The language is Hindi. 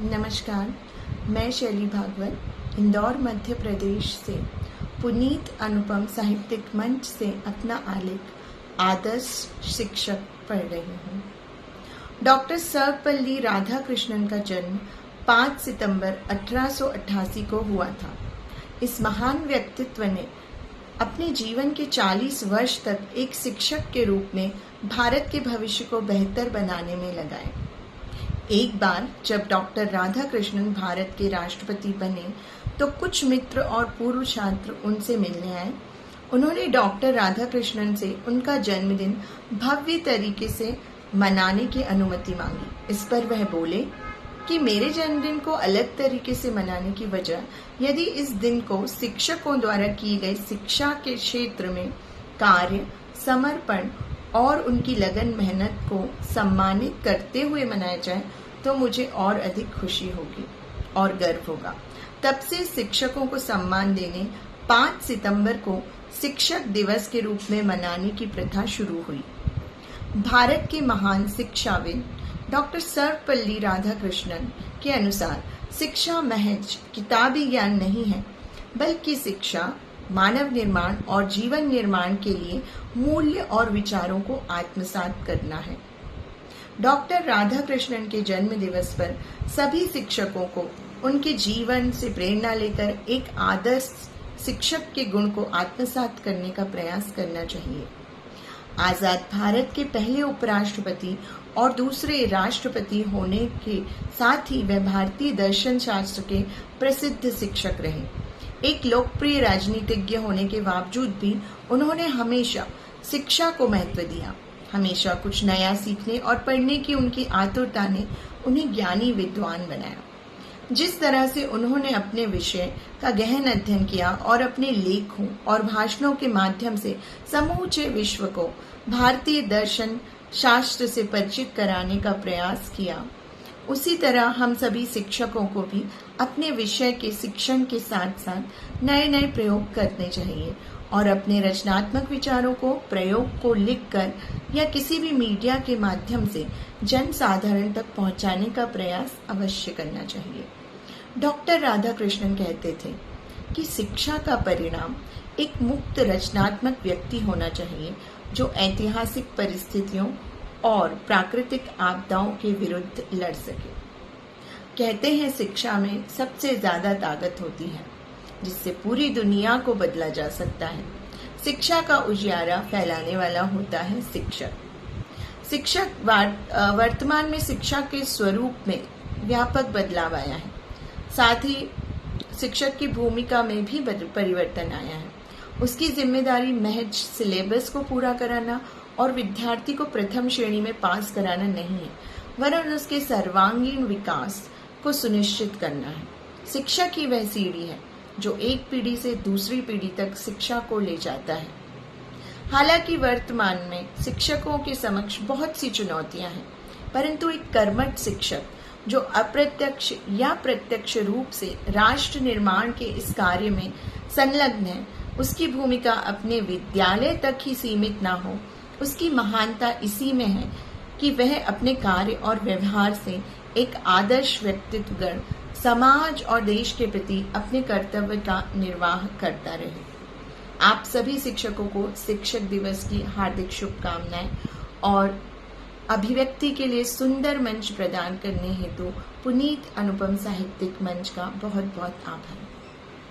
नमस्कार, मैं शैली भागवत इंदौर मध्य प्रदेश से पुनीत अनुपम साहित्यिक मंच से अपना आलेख आदर्श शिक्षक पढ़ रही हूँ। डॉक्टर सर्वपल्ली राधाकृष्णन का जन्म 5 सितंबर 1888 को हुआ था। इस महान व्यक्तित्व ने अपने जीवन के 40 वर्ष तक एक शिक्षक के रूप में भारत के भविष्य को बेहतर बनाने में लगाए। एक बार जब डॉक्टर राधाकृष्णन भारत के राष्ट्रपति बने तो कुछ मित्र और पूर्व छात्र उनसे मिलने आए। उन्होंने डॉक्टर राधाकृष्णन से उनका जन्मदिन भव्य तरीके से मनाने की अनुमति मांगी। इस पर वह बोले कि मेरे जन्मदिन को अलग तरीके से मनाने की वजह यदि इस दिन को शिक्षकों द्वारा की गई शिक्षा के क्षेत्र में कार्य, समर्पण और उनकी लगन मेहनत को सम्मानित करते हुए मनाया जाए तो मुझे और अधिक खुशी होगी और गर्व होगा। तब से शिक्षकों को सम्मान देने 5 सितंबर को शिक्षक दिवस के रूप में मनाने की प्रथा शुरू हुई। भारत के महान शिक्षाविद डॉक्टर सर्वपल्ली राधाकृष्णन के अनुसार शिक्षा महज किताबी ज्ञान नहीं है, बल्कि शिक्षा मानव निर्माण और जीवन निर्माण के लिए मूल्य और विचारों को आत्मसात करना है। डॉक्टर राधाकृष्णन के जन्म दिवस पर सभी शिक्षकों को उनके जीवन से प्रेरणा लेकर एक आदर्श शिक्षक के गुण को आत्मसात करने का प्रयास करना चाहिए। आजाद भारत के पहले उपराष्ट्रपति और दूसरे राष्ट्रपति होने के साथ ही वे भारतीय दर्शन शास्त्र के प्रसिद्ध शिक्षक रहे। एक लोकप्रिय राजनीतिज्ञ होने के बावजूद भी उन्होंने हमेशा शिक्षा को महत्व दिया। हमेशा कुछ नया सीखने और पढ़ने की उनकी आतुरता ने उन्हें ज्ञानी विद्वान बनाया। जिस तरह से उन्होंने अपने विषय का गहन अध्ययन किया और अपने लेखों और भाषणों के माध्यम से समूचे विश्व को भारतीय दर्शन शास्त्र से परिचित कराने का प्रयास किया, उसी तरह हम सभी शिक्षकों को भी अपने विषय के शिक्षण के साथ साथ नए नए प्रयोग करने चाहिए और अपने रचनात्मक विचारों को प्रयोग को लिखकर या किसी भी मीडिया के माध्यम से जन साधारण तक पहुंचाने का प्रयास अवश्य करना चाहिए। डॉक्टर राधाकृष्णन कहते थे कि शिक्षा का परिणाम एक मुक्त रचनात्मक व्यक्ति होना चाहिए जो ऐतिहासिक परिस्थितियों और प्राकृतिक आपदाओं के विरुद्ध लड़ सके। कहते हैं शिक्षा में सबसे ज्यादा ताकत होती है जिससे पूरी दुनिया को बदला जा सकता है। शिक्षा का उजियारा फैलाने वाला होता है शिक्षक। शिक्षक वर्तमान में शिक्षा के स्वरूप में व्यापक बदलाव आया है। साथ ही शिक्षक की भूमिका में भी परिवर्तन आया है। उसकी जिम्मेदारी महज सिलेबस को पूरा कराना और विद्यार्थी को प्रथम श्रेणी में पास कराना नहीं है, वरन उसके सर्वांगीण विकास को सुनिश्चित करना है। शिक्षा की वह सीढ़ी है जो एक पीढ़ी से दूसरी पीढ़ी तक शिक्षा को ले जाता है। हालांकि वर्तमान में शिक्षकों के समक्ष बहुत सी चुनौतियां हैं, परंतु एक कर्मठ शिक्षक जो अप्रत्यक्ष या प्रत्यक्ष रूप से राष्ट्र निर्माण के इस कार्य में संलग्न है, उसकी भूमिका अपने विद्यालय तक ही सीमित ना हो। उसकी महानता इसी में है कि वह अपने कार्य और व्यवहार से एक आदर्श व्यक्तित्व गण समाज और देश के प्रति अपने कर्तव्य का निर्वाह करता रहे। आप सभी शिक्षकों को शिक्षक दिवस की हार्दिक शुभकामनाएं और अभिव्यक्ति के लिए सुंदर मंच प्रदान करने हेतु पुनीत अनुपम साहित्यिक मंच का बहुत बहुत आभार।